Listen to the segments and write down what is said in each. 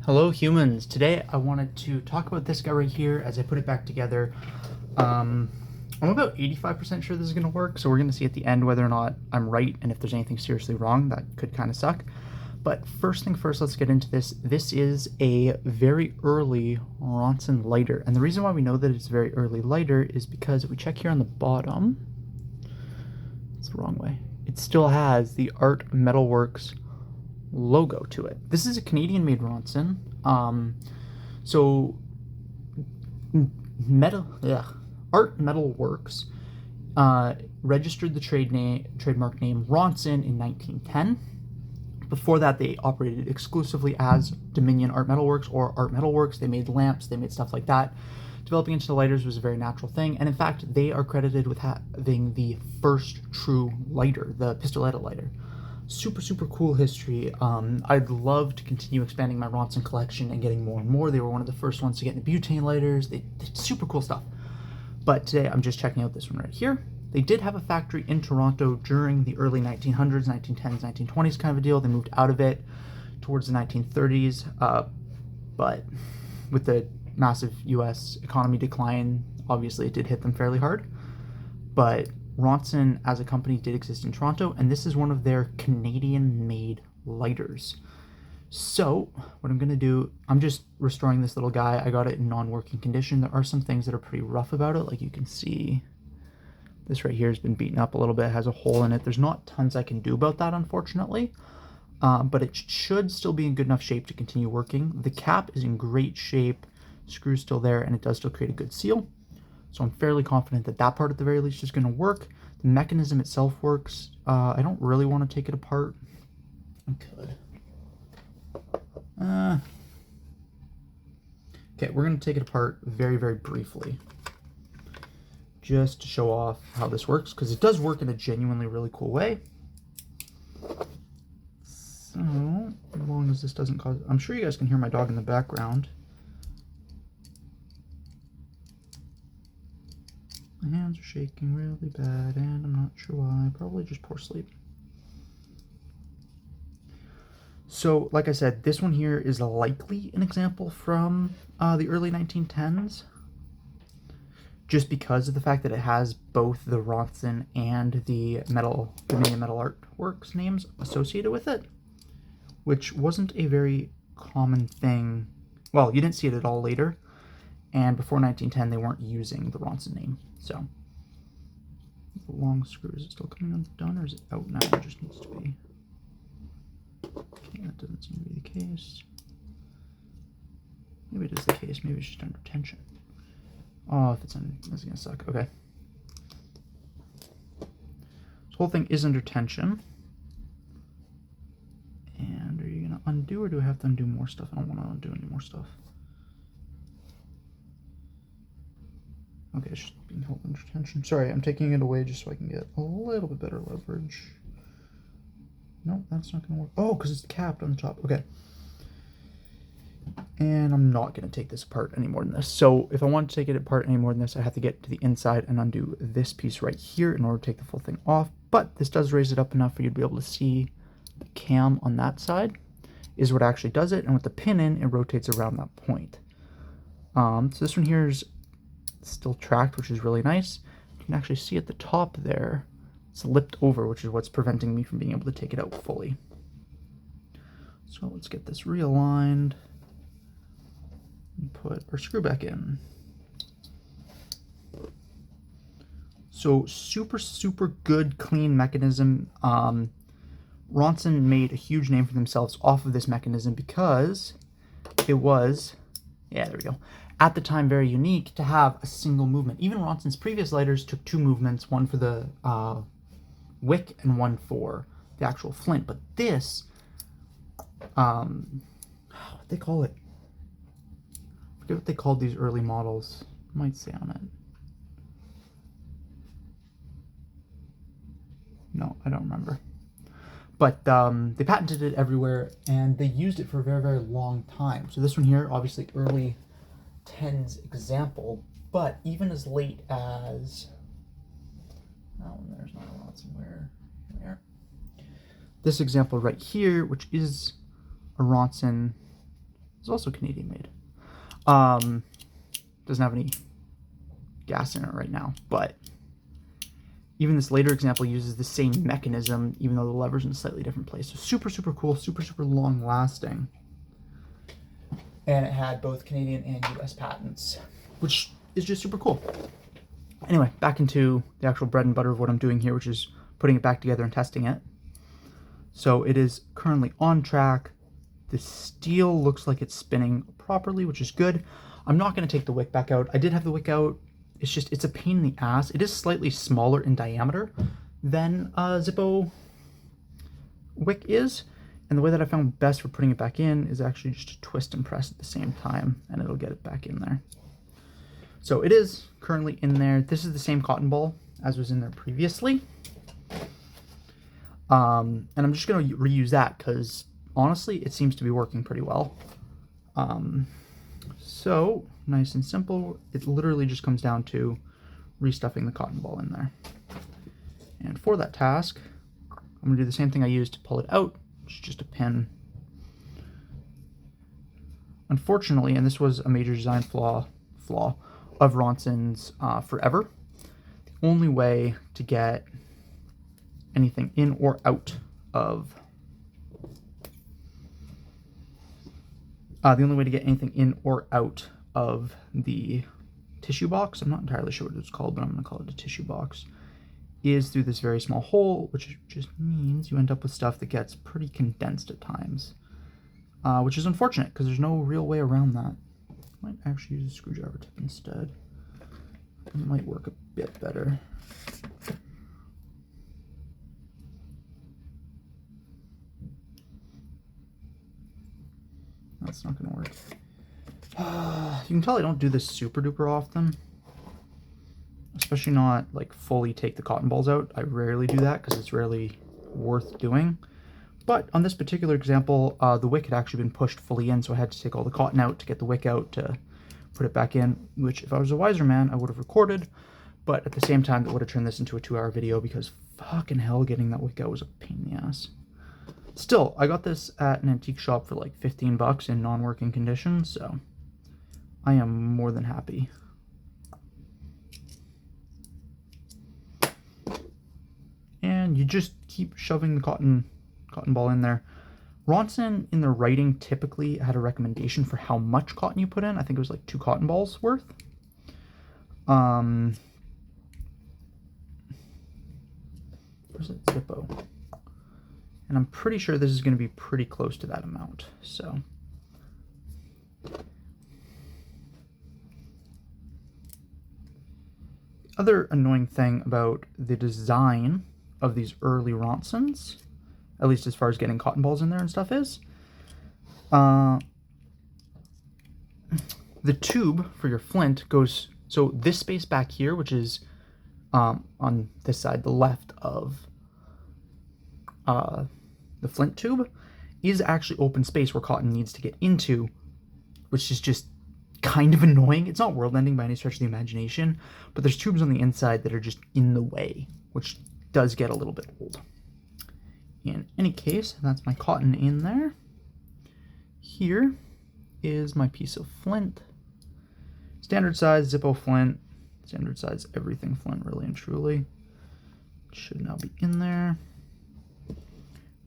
Hello humans, today I wanted to talk about this guy right here as I put it back together. I'm about 85% sure this is going to work, so we're going to see at the end whether or not I'm right and if there's anything seriously wrong. That could kind of suck. But first thing first, let's get into this. This is a very early Ronson lighter, and the reason why we know that it's a very early lighter is because if we check here on the bottom, it's the wrong way, it still has the Art Metalworks logo to it. This is a Canadian-made Ronson. Art Metalworks registered the trademark name Ronson in 1910. Before that, they operated exclusively as Dominion Art Metalworks or Art Metalworks. They made lamps, they made stuff like that. Developing into the lighters was a very natural thing, and in fact, they are credited with having the first true lighter, the pistoletta lighter. Super cool history. I'd love to continue expanding my Ronson collection and getting more and more. They were one of the first ones to get into butane lighters. They did super cool stuff. But today I'm just checking out this one right here. They did have a factory in Toronto during the early 1900s, 1910s, 1920s kind of a deal. They moved out of it towards the 1930s, but with the massive US economy decline, obviously it did hit them fairly hard. But Ronson as a company did exist in Toronto, and this is one of their Canadian-made lighters. So what I'm going to do, I'm just restoring this little guy. I got it in non-working condition. There are some things that are pretty rough about it. Like you can see, this right here has been beaten up a little bit, has a hole in it. There's not tons I can do about that, unfortunately, but it should still be in good enough shape to continue working. The cap is in great shape, screw's still there, and it does still create a good seal. So I'm fairly confident that that part at the very least is going to work. The mechanism itself works. I don't really want to take it apart. I could. Okay, we're going to take it apart very briefly, just to show off how this works, because it does work in a genuinely really cool way. So, as long as this doesn't cause... I'm sure you guys can hear my dog in the background. My hands are shaking really bad, and I'm not sure why. Probably just poor sleep. So, like I said, this one here is likely an example from the early 1910s, just because of the fact that it has both the Ronson and the Dominion Metal Artworks names associated with it, which wasn't a very common thing. Well, you didn't see it at all later, and before 1910, they weren't using the Ronson name. So, the long screw, is it still coming undone, or is it out now? It just needs to be. Okay, that doesn't seem to be the case. Maybe it is the case. Maybe it's just under tension. Oh, if it's under, this is gonna suck. Okay. This whole thing is under tension. And are you gonna undo, or do I have to undo more stuff? I don't want to undo any more stuff. Okay, it's just being held under tension. Sorry, I'm taking it away just so I can get a little bit better leverage. No, that's not going to work. Oh, because it's capped on the top. Okay. And I'm not going to take this apart any more than this. So if I want to take it apart any more than this, I have to get to the inside and undo this piece right here in order to take the full thing off. But this does raise it up enough for you to be able to see the cam on that side is what actually does it. And with the pin in, it rotates around that point. So this one here is still tracked, which is really nice. You can actually see at the top there, it's lipped over, which is what's preventing me from being able to take it out fully. So let's get this realigned and put our screw back in. So super good, clean mechanism. Ronson made a huge name for themselves off of this mechanism because it was, yeah, there we go, at the time very unique to have a single movement. Even Ronson's previous lighters took two movements, one for the wick and one for the actual flint. But this, what they call it? I forget what they called these early models. I might say on it. No, I don't remember. But they patented it everywhere, and they used it for a very long time. So this one here, obviously early 10s example, but even as late as, oh, there's not a lot somewhere. Here we are. This example right here, which is a Ronson is also Canadian made. Doesn't have any gas in it right now, but even this later example uses the same mechanism, even though the lever's in a slightly different place. So super, super cool, super, super long lasting. And it had both Canadian and US patents, which is just super cool. Anyway, back into the actual bread and butter of what I'm doing here, which is putting it back together and testing it. So it is currently on track. The steel looks like it's spinning properly, which is good. I'm not going to take the wick back out. I did have the wick out. It's a pain in the ass. It is slightly smaller in diameter than a Zippo wick is. And the way that I found best for putting it back in is actually just to twist and press at the same time, and it'll get it back in there. So it is currently in there. This is the same cotton ball as was in there previously. And I'm just going to reuse that because honestly, it seems to be working pretty well. So nice and simple. It literally just comes down to restuffing the cotton ball in there. And for that task, I'm going to do the same thing I used to pull it out. It's just a pin. Unfortunately, and this was a major design flaw of Ronson's forever, the only way to get anything in or out of the tissue box, I'm not entirely sure what it's called, but I'm going to call it a tissue box, is through this very small hole, which just means you end up with stuff that gets pretty condensed at times, which is unfortunate because there's no real way around that. I might actually use a screwdriver tip instead. It might work a bit better. That's not going to work. You can tell I don't do this super duper often, especially not like fully take the cotton balls out. I rarely do that because it's rarely worth doing. But on this particular example, the wick had actually been pushed fully in, so I had to take all the cotton out to get the wick out to put it back in, which if I was a wiser man, I would have recorded. But at the same time, it would have turned this into a 2-hour video because fucking hell, getting that wick out was a pain in the ass. Still, I got this at an antique shop for like 15 bucks in non-working condition, so I am more than happy. And you just keep shoving the cotton ball in there. Ronson, in their writing, typically had a recommendation for how much cotton you put in. I think it was like 2 cotton balls worth. Where's that Zippo? And I'm pretty sure this is going to be pretty close to that amount. So other annoying thing about the design of these early Ronsons, at least as far as getting cotton balls in there and stuff, is the tube for your flint goes, so this space back here, which is on this side, the left of the flint tube, is actually open space where cotton needs to get into, which is just kind of annoying. It's not world-ending by any stretch of the imagination, but there's tubes on the inside that are just in the way, which does get a little bit old. In any case, that's my cotton in there. Here is my piece of flint. Standard size Zippo flint, standard size everything flint, really and truly. Should now be in there.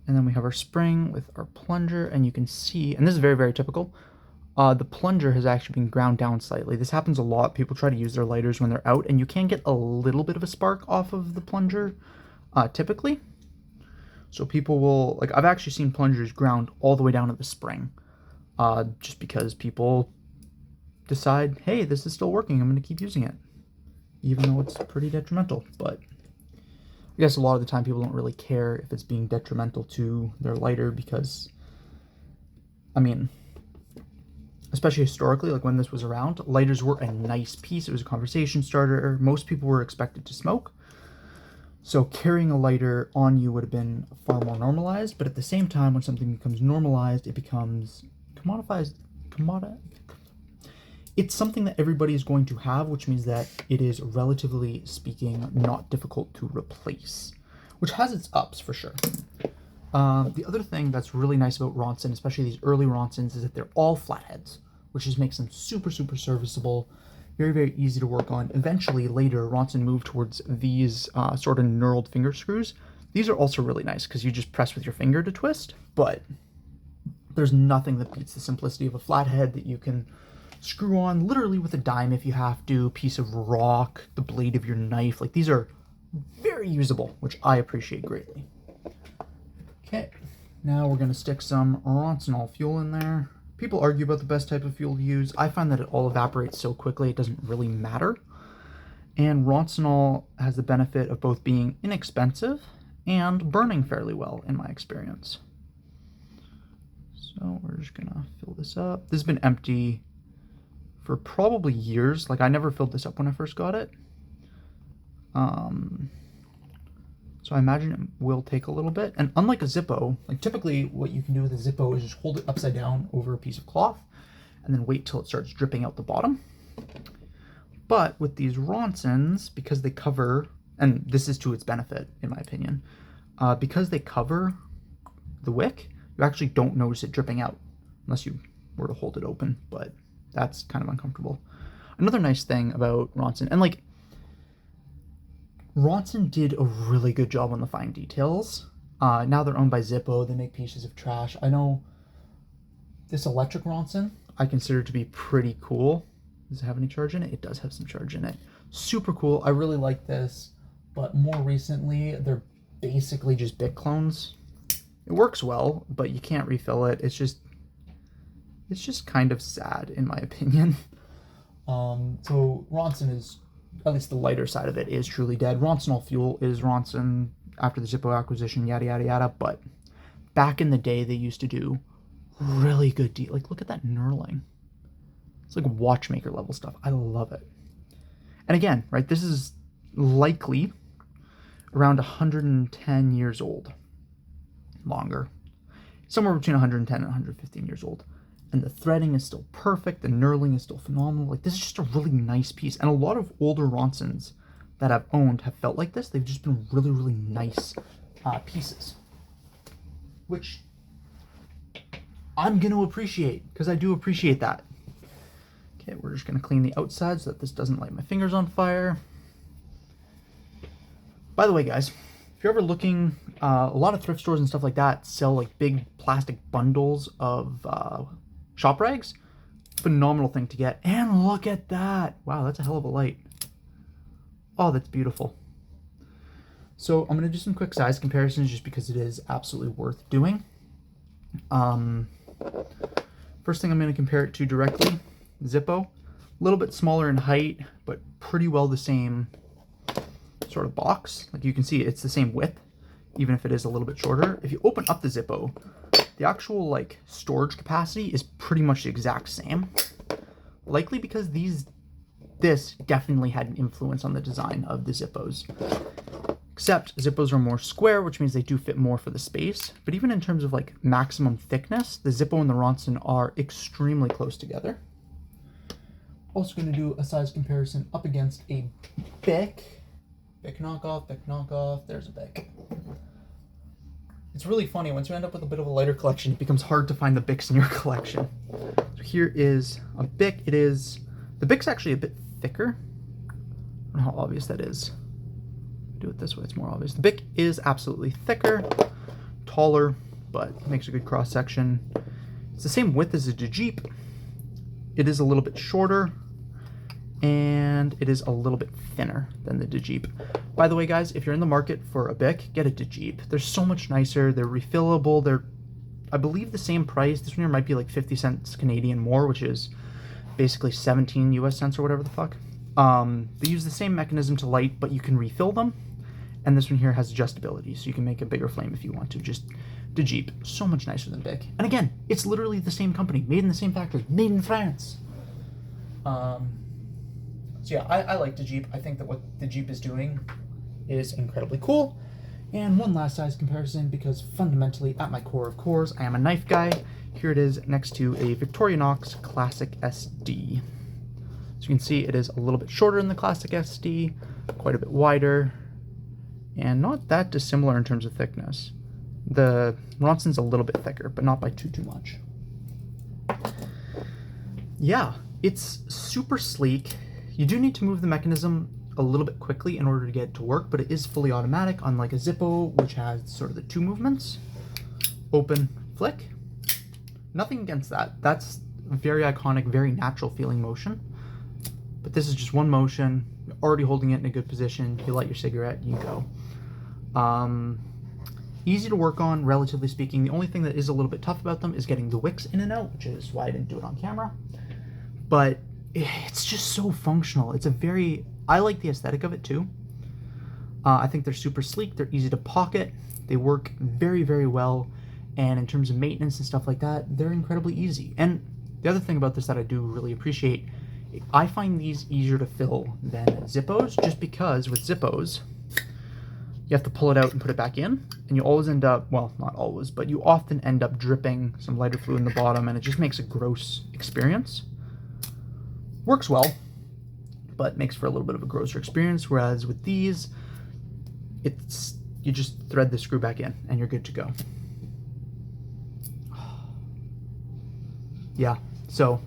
And then we have our spring with our plunger, and you can see, and this is very, very typical, the plunger has actually been ground down slightly. This happens a lot. People try to use their lighters when they're out, and you can get a little bit of a spark off of the plunger, typically. So people will, like, I've actually seen plungers ground all the way down to the spring, just because people decide, hey, this is still working, I'm going to keep using it, even though it's pretty detrimental. But I guess a lot of the time people don't really care if it's being detrimental to their lighter because, I mean, especially historically, like when this was around, lighters were a nice piece. It was a conversation starter. Most people were expected to smoke. So carrying a lighter on you would have been far more normalized. But at the same time, when something becomes normalized, it becomes commodified. It's something that everybody is going to have, which means that it is, relatively speaking, not difficult to replace, which has its ups for sure. The other thing that's really nice about Ronson, especially these early Ronsons, is that they're all flatheads, which just makes them super, super serviceable, very, very easy to work on. Eventually, later, Ronson moved towards these sort of knurled finger screws. These are also really nice because you just press with your finger to twist, but there's nothing that beats the simplicity of a flathead that you can screw on literally with a dime if you have to, piece of rock, the blade of your knife. Like, these are very usable, which I appreciate greatly. Okay, now we're going to stick some Ronson fuel in there. People argue about the best type of fuel to use. I find that it all evaporates so quickly it doesn't really matter. And Ronson has the benefit of both being inexpensive and burning fairly well in my experience. So we're just going to fill this up. This has been empty for probably years. Like, I never filled this up when I first got it. So I imagine it will take a little bit. And unlike a Zippo, like typically what you can do with a Zippo is just hold it upside down over a piece of cloth and then wait till it starts dripping out the bottom. But with these Ronsons, because they cover, and this is to its benefit in my opinion, because they cover the wick, you actually don't notice it dripping out unless you were to hold it open, but that's kind of uncomfortable. Another nice thing about Ronson, and like, Ronson did a really good job on the fine details. Now they're owned by Zippo. They make pieces of trash. I know this electric Ronson I consider to be pretty cool. Does it have any charge in it? It does have some charge in it. Super cool. I really like this, but more recently they're basically just Bic clones. It works well, but you can't refill it. It's just kind of sad in my opinion. So Ronson is, at least the lighter side of it, is truly dead. Ronson fuel is Ronson after the Zippo acquisition, yada, yada, yada. But back in the day, they used to do really good deal. Like, look at that knurling. It's like watchmaker level stuff. I love it. And again, right, this is likely around 110 years old. Longer. Somewhere between 110 and 115 years old. And the threading is still perfect. The knurling is still phenomenal. Like, this is just a really nice piece. And a lot of older Ronsons that I've owned have felt like this. They've just been really, really nice pieces. Which I'm going to appreciate, because I do appreciate that. Okay, we're just going to clean the outside so that this doesn't light my fingers on fire. By the way, guys, if you're ever looking, a lot of thrift stores and stuff like that sell like big plastic bundles of shop rags. Phenomenal thing to get. And look at that. Wow, that's a hell of a light. Oh, that's beautiful. So I'm going to do some quick size comparisons just because it is absolutely worth doing. First thing I'm going to compare it to directly, Zippo. A little bit smaller in height, but pretty well the same sort of box. Like, you can see it's the same width, even if it is a little bit shorter. If you open up the Zippo, the actual like storage capacity is pretty much the exact same. Likely because this definitely had an influence on the design of the Zippos. Except Zippos are more square, which means they do fit more for the space. But even in terms of like maximum thickness, the Zippo and the Ronson are extremely close together. Also going to do a size comparison up against a Bic. Bic knockoff, there's a Bic. It's really funny, once you end up with a bit of a lighter collection, it becomes hard to find the Bics in your collection. So here is a Bic. The Bic's actually a bit thicker. I don't know how obvious that is. Do it this way, it's more obvious. The Bic is absolutely thicker, taller, but makes a good cross section. It's the same width as a Jeep. It is a little bit shorter, and it is a little bit thinner than the Jeep. By the way, guys, if you're in the market for a Bic, get a Jeep. They're so much nicer. They're refillable. They're, I believe, the same price. This one here might be like 50 cents Canadian more, which is basically 17 US cents or whatever the fuck. They use the same mechanism to light, but you can refill them. And this one here has adjustability, so you can make a bigger flame if you want to. Just the Jeep, so much nicer than Bic. And again, it's literally the same company, made in the same factory, made in France. So yeah, I like the Jeep. I think that what the Jeep is doing is incredibly cool. And one last size comparison, because fundamentally, at my core of cores, I am a knife guy. Here it is next to a Victorinox Classic SD. So you can see it is a little bit shorter than the Classic SD, quite a bit wider, and not that dissimilar in terms of thickness. The Ronson's a little bit thicker, but not by too much. Yeah, it's super sleek. You do need to move the mechanism a little bit quickly in order to get it to work, but it is fully automatic, unlike a Zippo, which has sort of the 2 movements. Open, flick. Nothing against that. That's a very iconic, very natural feeling motion. But this is just one motion. You're already holding it in a good position. You light your cigarette, you go. Easy to work on, relatively speaking. The only thing that is a little bit tough about them is getting the wicks in and out, which is why I didn't do it on camera. But it's just so functional. I like the aesthetic of it too. I think they're super sleek. They're easy to pocket. They work very, very well. And in terms of maintenance and stuff like that, they're incredibly easy. And the other thing about this that I do really appreciate, I find these easier to fill than Zippos, just because with Zippos, you have to pull it out and put it back in, and you always end up, well, not always, but you often end up dripping some lighter fluid in the bottom, and it just makes a gross experience. Works well, but makes for a little bit of a grosser experience, whereas with these, you just thread the screw back in, and you're good to go. Yeah, so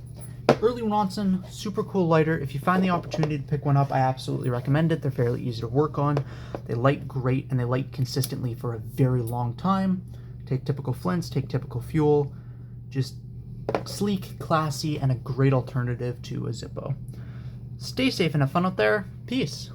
early Ronson, super cool lighter. If you find the opportunity to pick one up, I absolutely recommend it. They're fairly easy to work on. They light great, and they light consistently for a very long time. Take typical flints, take typical fuel. Just sleek, classy, and a great alternative to a Zippo. Stay safe and have fun out there. Peace.